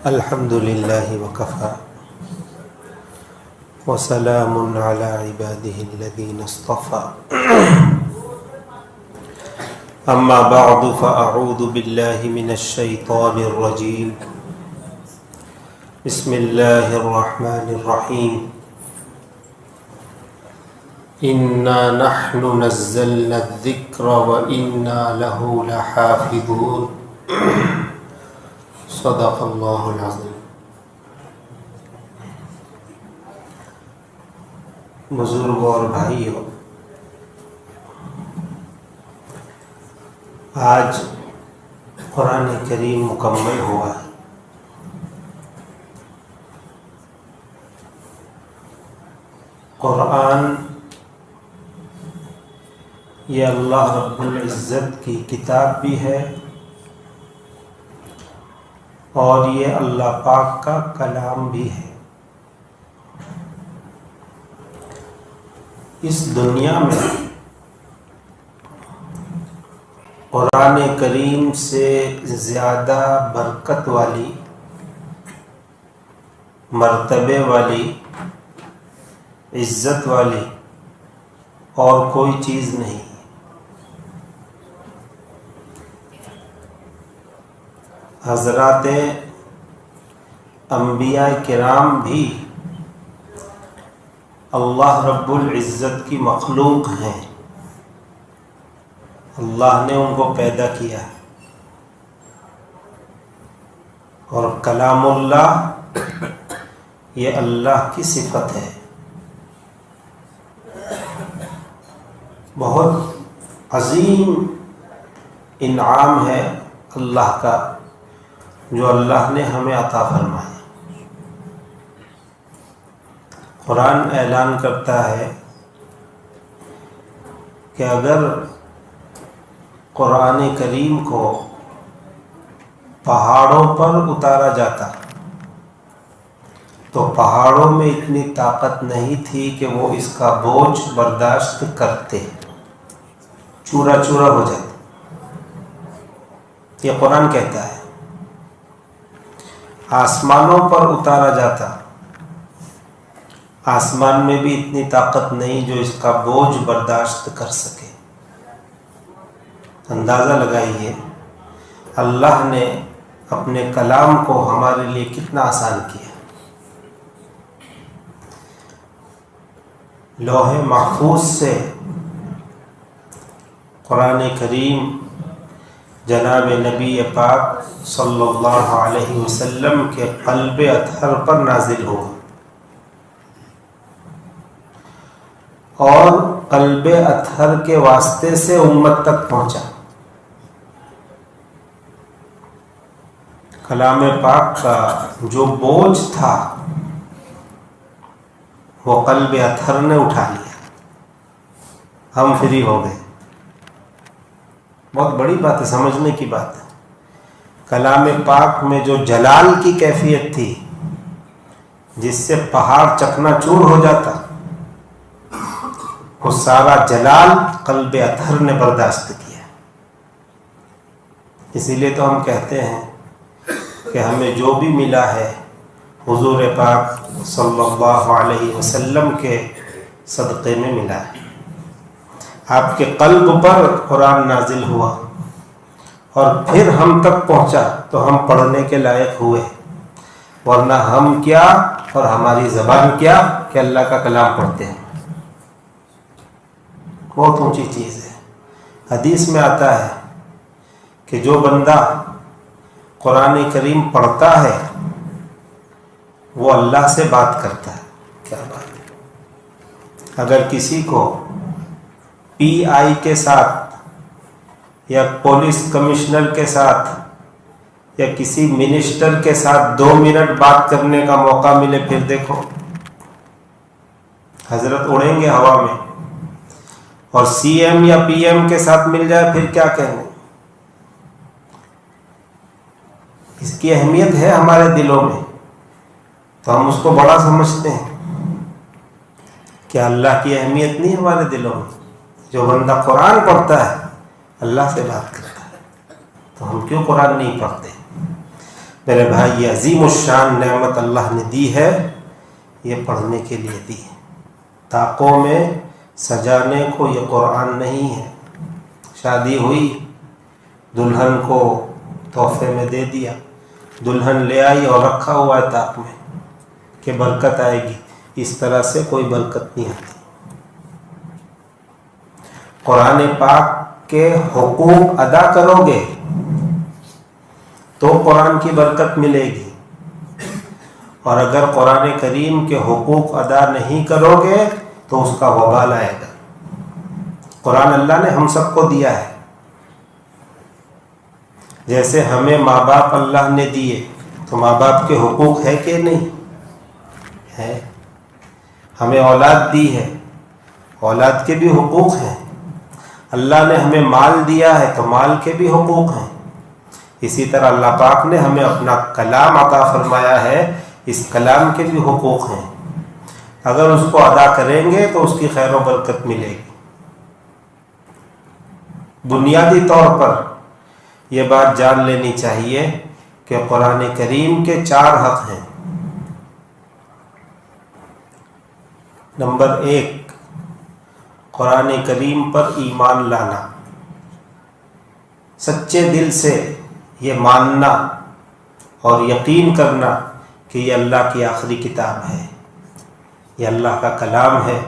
الحمد لله وكفى وسلام على عباده الذين اصطفى أما بعد فأعوذ بالله من الشيطان الرجيم بسم الله الرحمن الرحيم إنا نحن نزلنا الذكر وإنا له لحافظون صدق اللہ العظیم۔ بزرگوں اور بھائیوں، آج قرآن کریم مکمل ہوا ہے۔ قرآن یہ اللہ رب العزت کی کتاب بھی ہے اور یہ اللہ پاک کا کلام بھی ہے۔ اس دنیا میں قرآن کریم سے زیادہ برکت والی، مرتبے والی، عزت والی اور کوئی چیز نہیں۔ حضرات انبیاء کرام بھی اللہ رب العزت کی مخلوق ہیں۔ اللہ نے ان کو پیدا کیا اور کلام اللہ یہ اللہ کی صفت ہے۔ بہت عظیم انعام ہے اللہ کا جو اللہ نے ہمیں عطا فرمایا۔ قرآن اعلان کرتا ہے کہ اگر قرآن کریم کو پہاڑوں پر اتارا جاتا تو پہاڑوں میں اتنی طاقت نہیں تھی کہ وہ اس کا بوجھ برداشت کرتے، چورا چورا ہو جاتا۔ یہ قرآن کہتا ہے۔ آسمانوں پر اتارا جاتا، آسمان میں بھی اتنی طاقت نہیں جو اس کا بوجھ برداشت کر سکے۔ اندازہ لگائیے اللہ نے اپنے کلام کو ہمارے لیے کتنا آسان کیا۔ لوح محفوظ سے قرآن کریم جناب نبی پاک صلی اللہ علیہ وسلم کے قلب اطہر پر نازل ہوا اور قلب اطہر کے واسطے سے امت تک پہنچا۔ کلام پاک کا جو بوجھ تھا وہ قلب اطہر نے اٹھا لیا، ہم فری ہو گئے۔ بہت بڑی بات ہے، سمجھنے کی بات ہے۔ کلام پاک میں جو جلال کی کیفیت تھی جس سے پہاڑ چکنا چور ہو جاتا، وہ سارا جلال قلب اطہر نے برداشت کیا۔ اسی لیے تو ہم کہتے ہیں کہ ہمیں جو بھی ملا ہے حضور پاک صلی اللہ علیہ وسلم کے صدقے میں ملا ہے۔ آپ کے قلب پر قرآن نازل ہوا اور پھر ہم تک پہنچا تو ہم پڑھنے کے لائق ہوئے، ورنہ ہم کیا اور ہماری زبان کیا کہ اللہ کا کلام پڑھتے ہیں۔ بہت اونچی چیز ہے۔ حدیث میں آتا ہے کہ جو بندہ قرآن کریم پڑھتا ہے وہ اللہ سے بات کرتا ہے۔ کیا بات ہے! اگر کسی کو پی آئی کے ساتھ یا پولیس کمشنر کے ساتھ یا کسی منسٹر کے ساتھ 2 منٹ بات کرنے کا موقع ملے، پھر دیکھو حضرت اڑیں گے ہوا میں، اور سی ایم یا پی ایم کے ساتھ مل جائے پھر کیا کہنے۔ اس کی اہمیت ہے ہمارے دلوں میں تو ہم اس کو بڑا سمجھتے ہیں، کیا اللہ کی اہمیت نہیں ہمارے دلوں میں؟ جو بندہ قرآن پڑھتا ہے اللہ سے بات کرتا ہے، تو ہم کیوں قرآن نہیں پڑھتے؟ میرے بھائی یہ عظیم الشان نعمت اللہ نے دی ہے، یہ پڑھنے کے لیے دی ہے۔ طاقوں میں سجانے کو یہ قرآن نہیں ہے۔ شادی ہوئی، دلہن کو تحفے میں دے دیا، دلہن لے آئی اور رکھا ہوا ہے طاق میں کہ برکت آئے گی، اس طرح سے کوئی برکت نہیں آتی۔ قرآن پاک کے حقوق ادا کرو گے تو قرآن کی برکت ملے گی، اور اگر قرآن کریم کے حقوق ادا نہیں کرو گے تو اس کا وبال آئے گا۔ قرآن اللہ نے ہم سب کو دیا ہے، جیسے ہمیں ماں باپ اللہ نے دیے تو ماں باپ کے حقوق ہے کہ نہیں ہے؟ ہمیں اولاد دی ہے، اولاد کے بھی حقوق ہیں۔ اللہ نے ہمیں مال دیا ہے تو مال کے بھی حقوق ہیں۔ اسی طرح اللہ پاک نے ہمیں اپنا کلام عطا فرمایا ہے، اس کلام کے بھی حقوق ہیں۔ اگر اس کو ادا کریں گے تو اس کی خیر و برکت ملے گی۔ بنیادی طور پر یہ بات جان لینی چاہیے کہ قرآن کریم کے 4 حق ہیں۔ نمبر 1، قرآن کریم پر ایمان لانا، سچے دل سے یہ ماننا اور یقین کرنا کہ یہ اللہ کی آخری کتاب ہے، یہ اللہ کا کلام ہے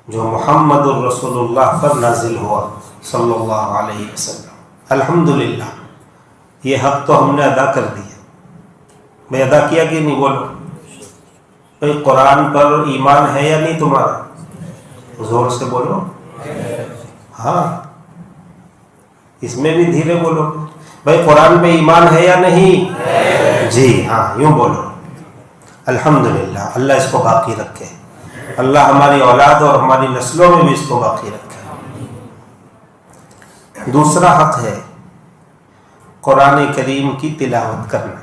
جو محمد الرسول اللہ پر نازل ہوا صلی اللہ علیہ وسلم۔ الحمدللہ یہ حق تو ہم نے ادا کر دیا۔ میں ادا کیا کہ نہیں؟ بولو بھائی، قرآن پر ایمان ہے یا نہیں تمہارا؟ زور سے بولو۔ ہاں، اس میں بھی دھیرے بولو۔ بھائی قرآن پہ ایمان ہے یا نہیں؟ جی ہاں، یوں بولو۔ الحمدللہ، اللہ اس کو باقی رکھے، اللہ ہماری اولاد اور ہماری نسلوں میں بھی اس کو باقی رکھے۔ دوسرا حق ہے قرآن کریم کی تلاوت کرنا۔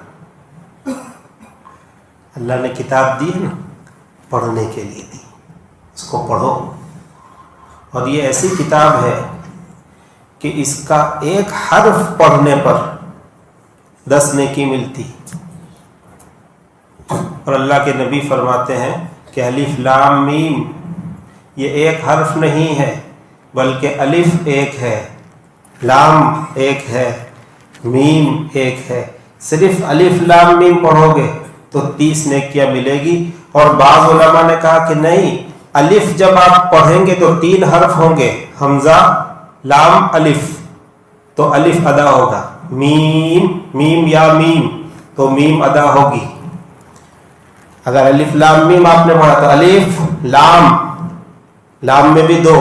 اللہ نے کتاب دی ہے نا، پڑھنے کے لیے دی، اس کو پڑھو۔ اور یہ ایسی کتاب ہے کہ اس کا ایک حرف پڑھنے پر 10 نیکی ملتی، اور اللہ کے نبی فرماتے ہیں کہ الف لام میم یہ ایک حرف نہیں ہے، بلکہ الف ایک ہے، لام ایک ہے، میم ایک ہے۔ صرف الف لام میم پڑھو گے تو 30 نیکیاں ملے گی۔ اور بعض علماء نے کہا کہ نہیں، الف جب آپ پڑھیں گے تو 3 حرف ہوں گے، حمزہ لام الف، تو الف ادا ہوگا، میم میم یا میم تو میم ادا ہوگی۔ اگر الف لام میم آپ نے پڑھا تو الف لام، لام میں بھی 2،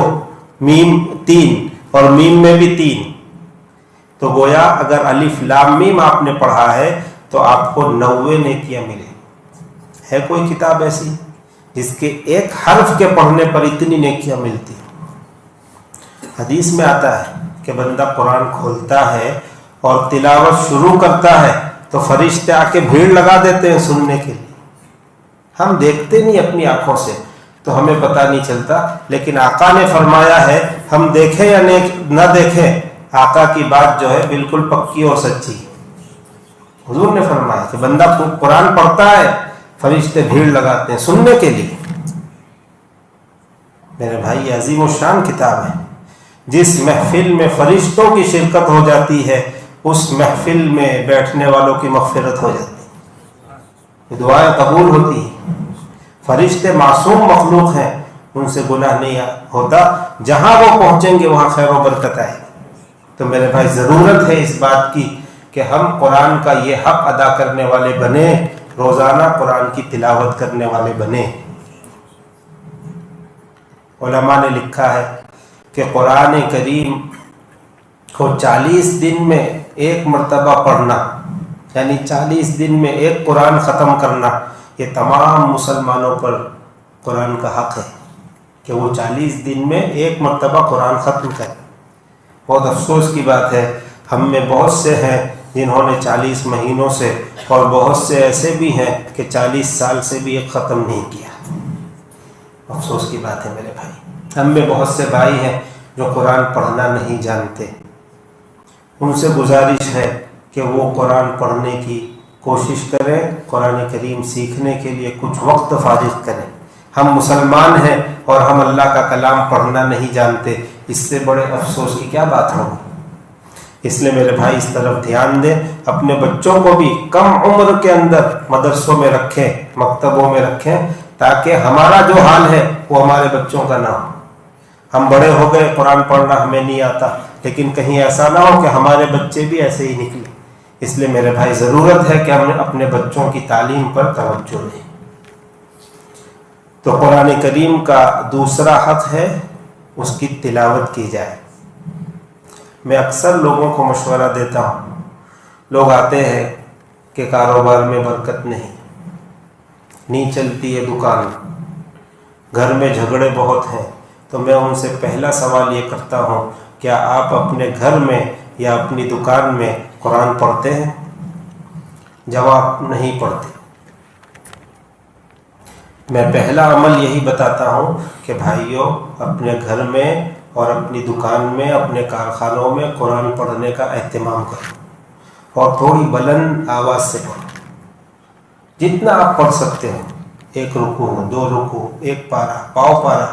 میم 3 اور میم میں بھی 3، تو گویا اگر الف لام میم آپ نے پڑھا ہے تو آپ کو 90 نیکیاں ملیں۔ ہے کوئی کتاب ایسی جس کے ایک حرف کے پڑھنے پر اتنی نیکیاں ملتی؟ حدیث میں آتا ہے کہ بندہ قرآن کھولتا ہے اور تلاوت شروع کرتا ہے تو فرشتے آ کے بھیڑ لگا دیتے ہیں سننے کے لیے۔ ہم دیکھتے نہیں اپنی آنکھوں سے تو ہمیں پتہ نہیں چلتا، لیکن آقا نے فرمایا ہے، ہم دیکھیں یا نہ دیکھیں، آقا کی بات جو ہے بالکل پکی اور سچی۔ حضور نے فرمایا کہ بندہ قرآن پڑھتا ہے، فرشتے بھیڑ لگاتے ہیں سننے کے لیے۔ میرے بھائی یہ عظیم الشان کتاب ہے، جس محفل میں فرشتوں کی شرکت ہو جاتی ہے اس محفل میں بیٹھنے والوں کی مغفرت ہو جاتی ہے، دعائیں قبول ہوتی ہیں۔ فرشتے معصوم مخلوق ہیں، ان سے گناہ نہیں ہوتا، جہاں وہ پہنچیں گے وہاں خیر و برکت آئے گی۔ تو میرے بھائی ضرورت ہے اس بات کی کہ ہم قرآن کا یہ حق ادا کرنے والے بنے، روزانہ قرآن کی تلاوت کرنے والے بنے۔ علماء نے لکھا ہے کہ قرآن کریم کو 40 دن میں ایک مرتبہ پڑھنا، یعنی 40 دن میں ایک قرآن ختم کرنا، یہ تمام مسلمانوں پر قرآن کا حق ہے کہ وہ 40 دن میں ایک مرتبہ قرآن ختم کریں۔ بہت افسوس کی بات ہے، ہم میں بہت سے ہیں جنہوں نے 40 مہینوں سے، اور بہت سے ایسے بھی ہیں کہ 40 سال سے بھی ایک ختم نہیں کیا۔ افسوس کی بات ہے میرے بھائی، ہم میں بہت سے بھائی ہیں جو قرآن پڑھنا نہیں جانتے۔ ان سے گزارش ہے کہ وہ قرآن پڑھنے کی کوشش کریں قرآن کریم سیکھنے کے لیے کچھ وقت فارغ کریں. ہم مسلمان ہیں اور ہم اللہ کا کلام پڑھنا نہیں جانتے، اس سے بڑے افسوس کی کیا بات ہوگی. اس لیے میرے بھائی اس طرف دھیان دیں، اپنے بچوں کو بھی کم عمر کے اندر مدرسوں میں رکھیں، مکتبوں میں رکھیں، تاکہ ہمارا جو حال ہے وہ ہمارے بچوں کا نہ ہو. ہم بڑے ہو گئے، قرآن پڑھنا ہمیں نہیں آتا، لیکن کہیں ایسا نہ ہو کہ ہمارے بچے بھی ایسے ہی نکلے. اس لیے میرے بھائی ضرورت ہے کہ ہم اپنے بچوں کی تعلیم پر توجہ دیں. تو قرآن کریم کا دوسرا حق ہے اس کی تلاوت کی جائے. میں اکثر لوگوں کو مشورہ دیتا ہوں، لوگ آتے ہیں کہ کاروبار میں برکت نہیں چلتی ہے، دکان، گھر میں جھگڑے بہت ہیں. تو میں ان سے پہلا سوال یہ کرتا ہوں، کیا آپ اپنے گھر میں یا اپنی دکان میں قرآن پڑھتے ہیں؟ جواب نہیں پڑھتے. میں پہلا عمل یہی بتاتا ہوں کہ بھائیوں اپنے گھر میں اور اپنی دکان میں، اپنے کارخانوں میں قرآن پڑھنے کا اہتمام کرو اور تھوڑی بلند آواز سے پڑھو. جتنا آپ پڑھ سکتے ہو، 1 رکوع، 2 رکوع، 1 پارہ، پاؤ پارہ،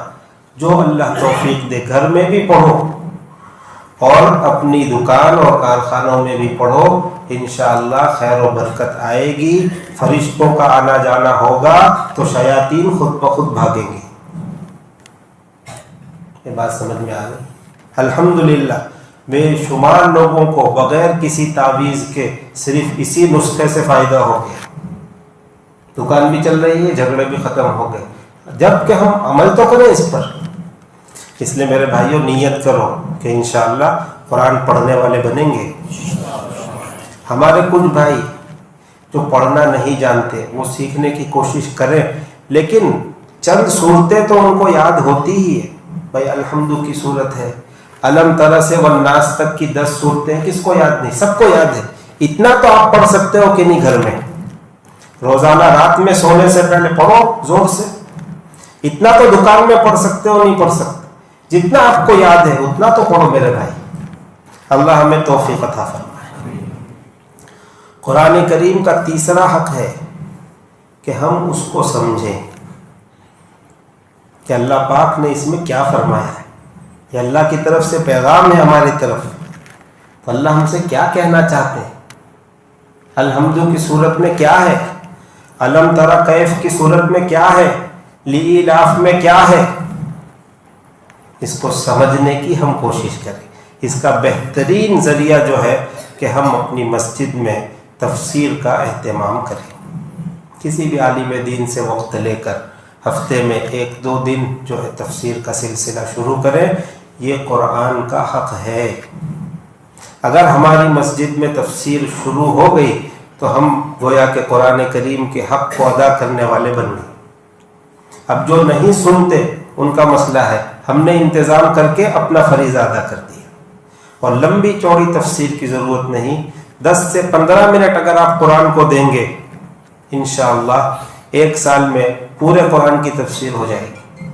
جو اللہ توفیق دے. گھر میں بھی پڑھو اور اپنی دکان اور کارخانوں میں بھی پڑھو. انشاءاللہ خیر و برکت آئے گی. فرشتوں کا آنا جانا ہوگا تو شیاطین خود بخود بھاگیں گے. یہ بات سمجھ میں آ گئی؟ الحمدللہ بے شمار لوگوں کو بغیر کسی تعویذ کے صرف اسی نسخے سے فائدہ ہو گیا. دکان بھی چل رہی ہے، جھگڑے بھی ختم ہو گئے، جب کہ ہم عمل تو کریں اس پر. اس لیے میرے بھائیوں نیت کرو کہ انشاءاللہ قرآن پڑھنے والے بنیں گے. ہمارے کچھ بھائی جو پڑھنا نہیں جانتے وہ سیکھنے کی کوشش کریں، لیکن چند صورتیں تو ان کو یاد ہوتی ہی ہے. بھائی الحمد کی صورت ہے، علم تر سے والناس تک کی 10 صورتیں کس کو یاد نہیں؟ سب کو یاد ہے. اتنا تو آپ پڑھ سکتے ہو کہ نہیں؟ گھر میں روزانہ رات میں سونے سے پہلے پڑھو زور سے. اتنا تو دکان میں پڑھ سکتے ہو، نہیں پڑھ سکتے؟ جتنا آپ کو یاد ہے اتنا تو پڑھو میرے بھائی. اللہ ہمیں توفیق عطا فرمائے. قرآن کریم کا تیسرا حق ہے کہ ہم اس کو سمجھیں کہ اللہ پاک نے اس میں کیا فرمایا ہے. یہ اللہ کی طرف سے پیغام ہے ہماری طرف. تو اللہ ہم سے کیا کہنا چاہتے ہیں؟ الحمد کی صورت میں کیا ہے؟ علم تری کیف کی صورت میں کیا ہے؟ لیلاف میں کیا ہے؟ اس کو سمجھنے کی ہم کوشش کریں. اس کا بہترین ذریعہ جو ہے کہ ہم اپنی مسجد میں تفسیر کا اہتمام کریں. کسی بھی عالم دین سے وقت لے کر ہفتے میں 1-2 دن جو ہے تفسیر کا سلسلہ شروع کریں. یہ قرآن کا حق ہے. اگر ہماری مسجد میں تفسیر شروع ہو گئی تو ہم گویا کہ قرآن کریم کے حق کو ادا کرنے والے بن گئے. اب جو نہیں سنتے ان کا مسئلہ ہے، ہم نے انتظام کر کے اپنا فریضہ ادا کر دیا. اور لمبی چوڑی تفسیر کی ضرورت نہیں، 10 سے 15 منٹ اگر آپ قرآن کو دیں گے انشاءاللہ 1 سال میں پورے قرآن کی تفسیر ہو جائے گی.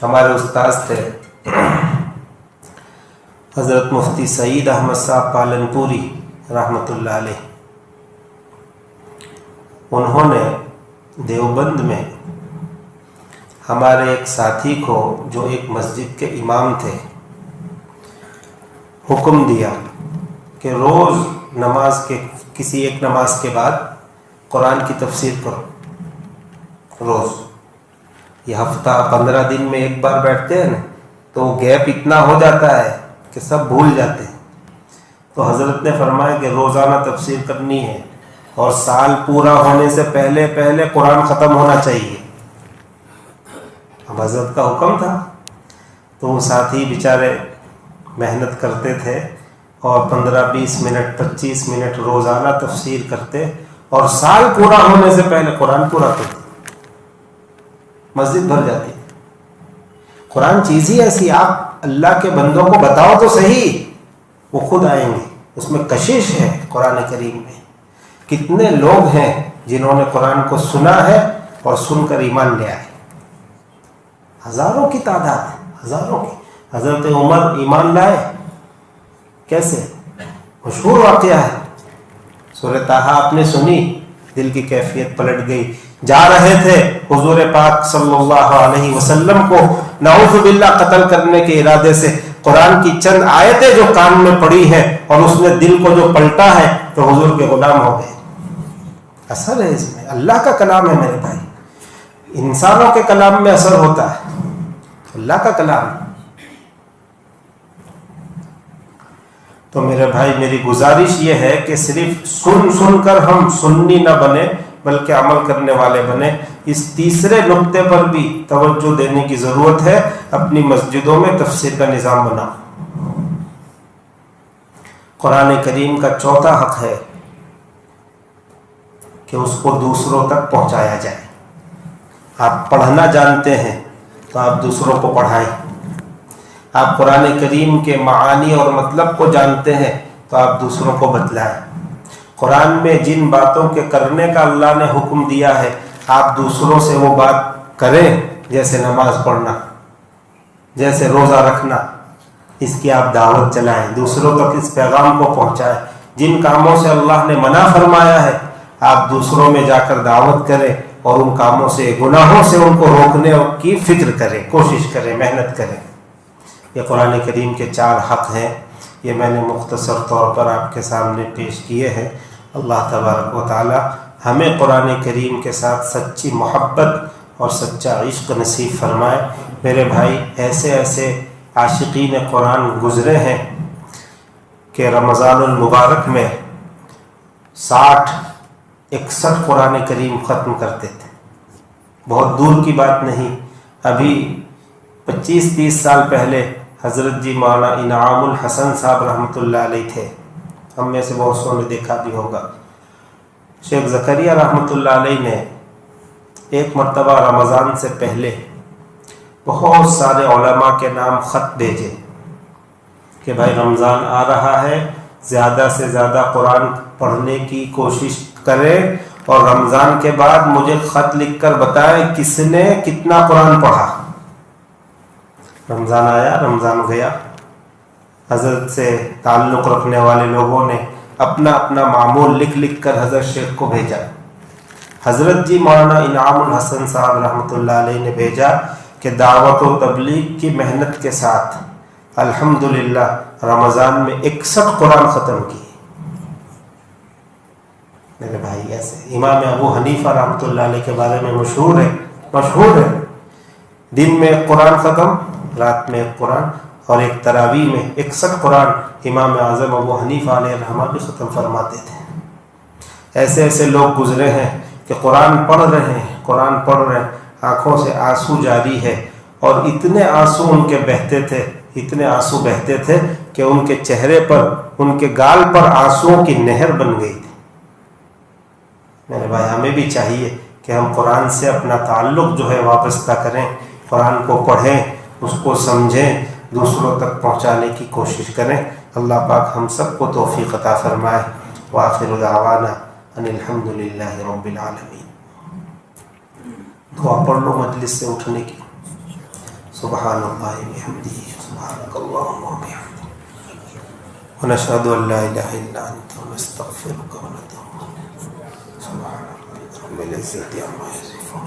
ہمارے استاذ تھے حضرت مفتی سعید احمد صاحب پالنپوری رحمۃ اللہ علیہ. انہوں نے دیوبند میں ہمارے ایک ساتھی کو جو ایک مسجد کے امام تھے حکم دیا کہ روز نماز کے کسی ایک نماز کے بعد قرآن کی تفسیر کرو. روز یہ ہفتہ 15 دن میں ایک بار بیٹھتے ہیں نا، تو گیپ اتنا ہو جاتا ہے کہ سب بھول جاتے ہیں. تو حضرت نے فرمایا کہ روزانہ تفسیر کرنی ہے اور سال پورا ہونے سے پہلے پہلے قرآن ختم ہونا چاہیے. اب حضرت کا حکم تھا تو وہ ساتھی بیچارے محنت کرتے تھے اور 15-20 منٹ 25 منٹ روزانہ تفسیر کرتے اور سال پورا ہونے سے پہلے قرآن پورا کرتے. مسجد بھر جاتی. قرآن چیز ہی ایسی، آپ اللہ کے بندوں کو بتاؤ تو صحیح، وہ خود آئیں گے. اس میں کشش ہے. قرآن کریم میں کتنے لوگ ہیں جنہوں نے قرآن کو سنا ہے اور سن کر ایمان لے آئے؟ ہزاروں کی تعداد ہے، ہزاروں کی. حضرت عمر ایمان لائے کیسے؟ مشہور واقعہ ہے. سورہ طٰہٰ آپ نے سنی، دل کی کیفیت پلٹ گئی. جا رہے تھے حضور پاک صلی اللہ علیہ وسلم کو نعوذ باللہ قتل کرنے کے ارادے سے، قرآن کی چند آیتیں جو کان میں پڑی ہیں اور اس نے دل کو جو پلٹا ہے تو حضور کے غلام ہو گئے. اثر ہے اس میں، اللہ کا کلام ہے میرے بھائی. انسانوں کے کلام میں اثر ہوتا ہے، اللہ کا کلام. تو میرے بھائی میری گزارش یہ ہے کہ صرف سن کر ہم سنی نہ بنے بلکہ عمل کرنے والے بنے. اس تیسرے نقطے پر بھی توجہ دینے کی ضرورت ہے. اپنی مسجدوں میں تفسیر کا نظام بناؤ. قرآن کریم کا چوتھا حق ہے کہ اس کو دوسروں تک پہنچایا جائے. آپ پڑھنا جانتے ہیں تو آپ دوسروں کو پڑھائیں. آپ قرآن کریم کے معانی اور مطلب کو جانتے ہیں تو آپ دوسروں کو بتلائیں. قرآن میں جن باتوں کے کرنے کا اللہ نے حکم دیا ہے آپ دوسروں سے وہ بات کریں، جیسے نماز پڑھنا، جیسے روزہ رکھنا. اس کی آپ دعوت چلائیں، دوسروں تک اس پیغام کو پہنچائیں. جن کاموں سے اللہ نے منع فرمایا ہے آپ دوسروں میں جا کر دعوت کریں اور ان کاموں سے، گناہوں سے ان کو روکنے کی فکر کریں، کوشش کریں، محنت کریں. یہ قرآن کریم کے 4 حق ہیں. یہ میں نے مختصر طور پر آپ کے سامنے پیش کیے ہیں. اللہ تبارک و تعالی ہمیں قرآن کریم کے ساتھ سچی محبت اور سچا عشق نصیب فرمائے. میرے بھائی ایسے ایسے عاشقین قرآن گزرے ہیں کہ رمضان المبارک میں 60-61 قرآن کریم ختم کرتے تھے. بہت دور کی بات نہیں. ابھی 25-30 سال پہلے حضرت جی مولانا انعام الحسن صاحب رحمۃ اللہ علیہ تھے. ہم میں سے بہت سو نے دیکھا بھی ہوگا. شیخ زکریا رحمۃ اللہ علیہ نے ایک مرتبہ رمضان سے پہلے بہت سارے علماء کے نام خط بھیجے کہ بھائی رمضان آ رہا ہے، زیادہ سے زیادہ قرآن پڑھنے کی کوشش کریں اور رمضان کے بعد مجھے خط لکھ کر بتائیں کس نے کتنا قرآن پڑھا. رمضان آیا، رمضان گیا. حضرت سے تعلق رکھنے والے لوگوں نے اپنا اپنا معمول لکھ کر حضرت شیخ کو بھیجا. حضرت جی مولانا انعام الحسن صاحب رحمۃ اللہ علیہ نے بھیجا کہ دعوت و تبلیغ کی محنت کے ساتھ الحمدللہ رمضان میں 61 قرآن ختم کیے. میرے بھائی ایسے امام ابو حنیفہ رحمۃ اللہ علیہ کے بارے میں مشہور ہے دن میں ایک قرآن ختم، رات میں ایک قرآن، اور ایک تراویح میں 61 قرآن امام اعظم ابو حنیفہ علیہ الرحمہ بھی ختم فرماتے تھے. ایسے ایسے لوگ گزرے ہیں کہ قرآن پڑھ رہے ہیں، آنکھوں سے آنسو جاری ہے، اور اتنے آنسو ان کے بہتے تھے کہ ان کے چہرے پر، ان کے گال پر آنسوؤں کی نہر بن گئی تھی. میرے بھائی ہمیں بھی چاہیے کہ ہم قرآن سے اپنا تعلق جو ہے وابستہ کریں، قرآن کو پڑھیں، اس کو سمجھیں، دوسروں تک پہنچانے کی کوشش کریں. اللہ پاک ہم سب کو توفیق عطا فرمائے. وآخر دعوانا ان الحمدللہ رب العالمین. دعا پڑھ لو مجلس سے اٹھنے کی. سبحان اللہ بحمدہ سبحانک اللہم وبحمدک ونشہد ان لا الہ الا انت ونستغفرک ونتوب الیک. سبحان ربک رب العزۃ عما یصفون.